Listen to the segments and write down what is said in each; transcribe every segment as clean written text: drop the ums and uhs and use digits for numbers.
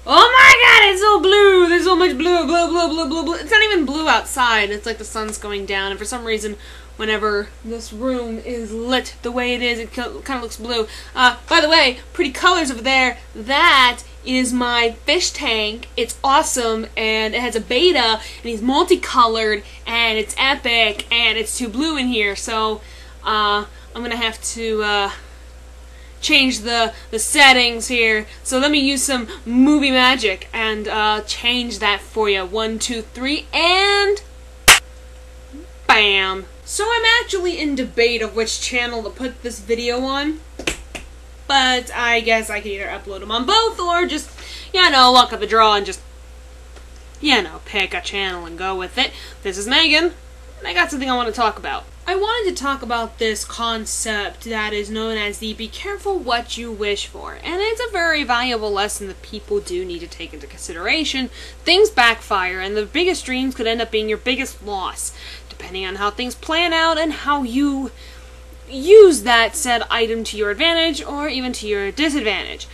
Oh my god, it's so blue! There's so much blue, blue, blue, blue, blue, blue. It's not even blue outside. It's like the sun's going down, and for some reason, whenever this room is lit the way it is, it kind of looks blue. By the way, pretty colors over there. That is my fish tank. It's awesome, and it has a beta, and he's multicolored, and it's epic, and it's too blue in here, so I'm gonna have to change the settings here. So let me use some movie magic and change that for you. 1, 2, 3, and bam! So I'm actually in debate of which channel to put this video on, but I guess I can either upload them on both or just, you know, luck of the draw and just, you know, pick a channel and go with it. This is Megan, and I got something I want to talk about. I wanted to talk about this concept that is known as the be careful what you wish for, and it's a very valuable lesson that people do need to take into consideration. Things backfire, and the biggest dreams could end up being your biggest loss, depending on how things plan out and how you use that said item to your advantage or even to your disadvantage.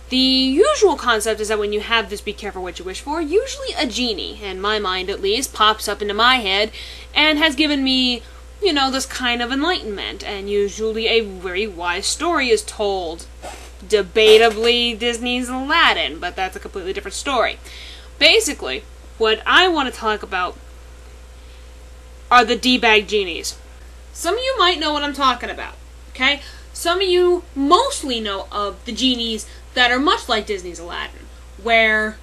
The usual concept is that when you have this be careful what you wish for, usually a genie, in my mind at least, pops up into my head and has given me, you know, this kind of enlightenment, and usually a very wise story is told. Debatably Disney's Aladdin, but that's a completely different story. Basically, what I want to talk about are the D-bag genies. Some of you might know what I'm talking about, okay? Some of you mostly know of the genies that are much like Disney's Aladdin, where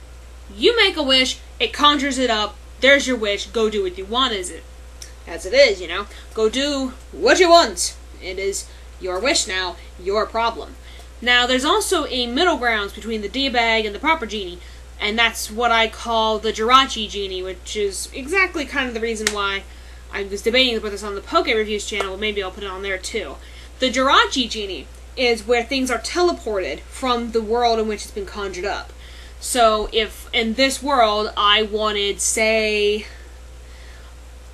you make a wish, it conjures it up, there's your wish, go do what you want, as it is, you know. Go do what you want. It is your wish now, your problem. Now, there's also a middle ground between the D-bag and the proper genie, and that's what I call the Jirachi genie, which is exactly kind of the reason why I was debating to put this on the Poke Reviews channel, but maybe I'll put it on there too. The Jirachi genie is where things are teleported from the world in which it's been conjured up. So if in this world I wanted, say,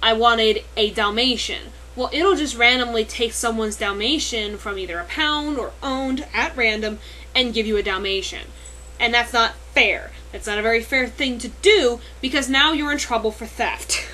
a Dalmatian, well, it'll just randomly take someone's Dalmatian from either a pound or owned at random and give you a Dalmatian. And that's not fair. That's not a very fair thing to do, because now you're in trouble for theft.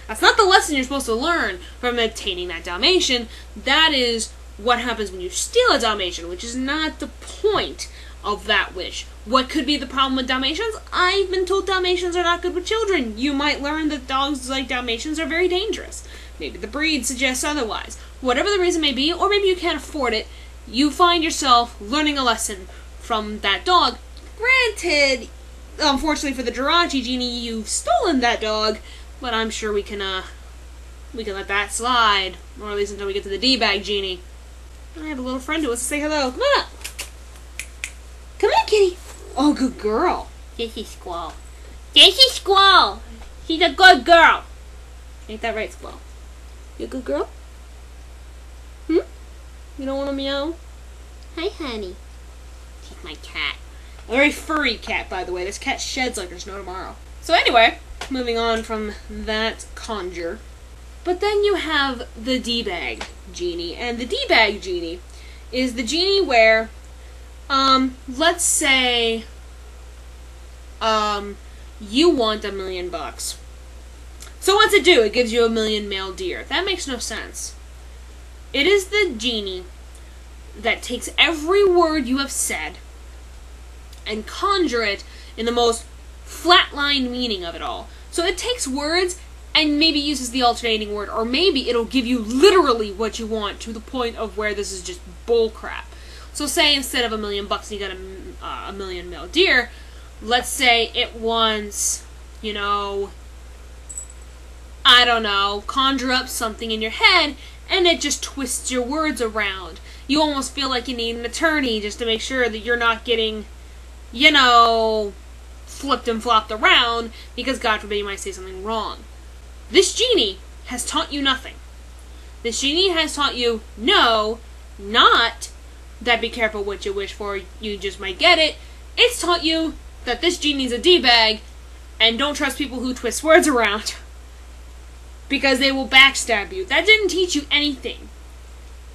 That's not the lesson you're supposed to learn from obtaining that Dalmatian. That is what happens when you steal a Dalmatian, which is not the point of that wish. What could be the problem with Dalmatians? I've been told Dalmatians are not good with children. You might learn that dogs like Dalmatians are very dangerous. Maybe the breed suggests otherwise. Whatever the reason may be, or maybe you can't afford it, you find yourself learning a lesson from that dog. Granted, unfortunately for the Jirachi genie, you've stolen that dog, but I'm sure we can let that slide, or at least until we get to the D-bag genie. I have a little friend who wants to say hello. Come on up. Come on, kitty. Oh, good girl. Jesse Squall. Jesse Squall. She's a good girl. Ain't that right, Squall? You a good girl? You don't want to meow? Hi, honey. She's my cat. A very furry cat, by the way. This cat sheds like there's no tomorrow. So anyway, moving on from that conjure. But then you have the D-bag genie, and the D-bag genie is the genie where, let's say, you want $1 million. So what's it do? It gives you 1,000,000 male deer. That makes no sense. It is the genie that takes every word you have said and conjure it in the most flatline meaning of it all. So it takes words and maybe uses the alternating word, or maybe it'll give you literally what you want to the point of where this is just bullcrap. So say instead of $1 million you got a 1,000,000 male deer, let's say it wants, you know, I don't know, conjure up something in your head, and it just twists your words around. You almost feel like you need an attorney just to make sure that you're not getting, you know, flipped and flopped around, because God forbid you might say something wrong. This genie has taught you nothing. This genie has taught you, no, not that be careful what you wish for, you just might get it. It's taught you that this genie's a D-bag, and don't trust people who twist words around, because they will backstab you. That didn't teach you anything.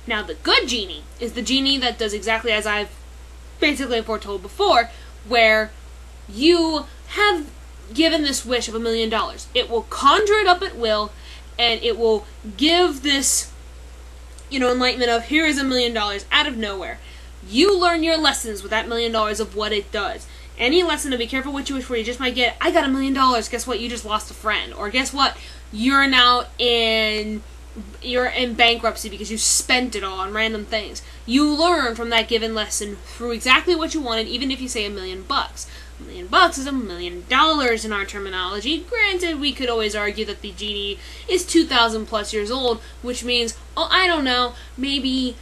Now, the good genie is the genie that does exactly as I've basically foretold before, where you have given this wish of $1 million. It will conjure it up at will, and it will give this, enlightenment of, here is $1 million out of nowhere. You learn your lessons with that $1 million of what it does. Any lesson to be careful what you wish for, you just might get, I got $1 million, guess what, you just lost a friend. Or guess what, you're now in bankruptcy because you spent it all on random things. You learn from that given lesson through exactly what you wanted, even if you say $1 million. $1 million is $1 million in our terminology. Granted, we could always argue that the genie is 2,000 plus years old, which means, I don't know, maybe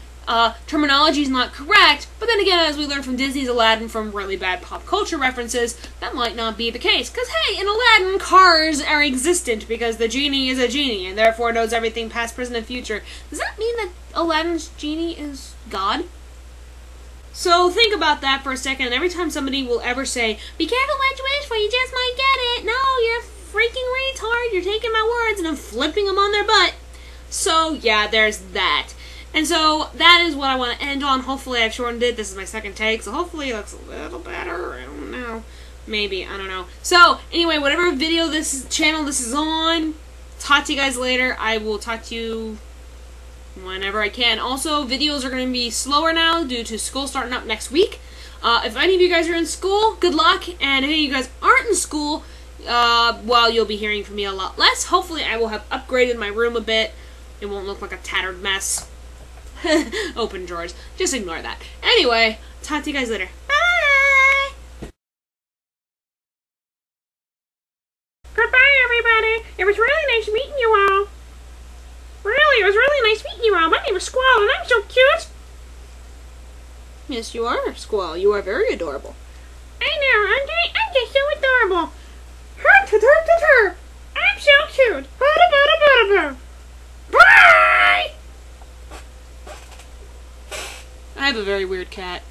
terminology is not correct, but then again, as we learned from Disney's Aladdin from really bad pop culture references, that might not be the case. Because, hey, in Aladdin, cars are existent because the genie is a genie and therefore knows everything past, present, and future. Does that mean that Aladdin's genie is God? So think about that for a second, and every time somebody will ever say, be careful what you wish for, you just might get it. No, you're a freaking retard. You're taking my words and I'm flipping them on their butt. So, yeah, there's that. And so, that is what I want to end on. Hopefully I've shortened it. This is my second take, so hopefully it looks a little better. I don't know. Maybe. I don't know. So, anyway, whatever channel this is on, talk to you guys later. I will talk to you whenever I can. Also, videos are going to be slower now due to school starting up next week. If any of you guys are in school, good luck. And if any of you guys aren't in school, well, you'll be hearing from me a lot less. Hopefully I will have upgraded my room a bit. It won't look like a tattered mess. Open drawers. Just ignore that. Anyway, talk to you guys later. Bye! Goodbye, everybody. It was really nice meeting you all. Really, it was really nice meeting you all. My name is Squall, and I'm so cute. Yes, you are, Squall. You are very adorable. I know. I'm just so adorable. I'm so cute. Bye! I have a very weird cat.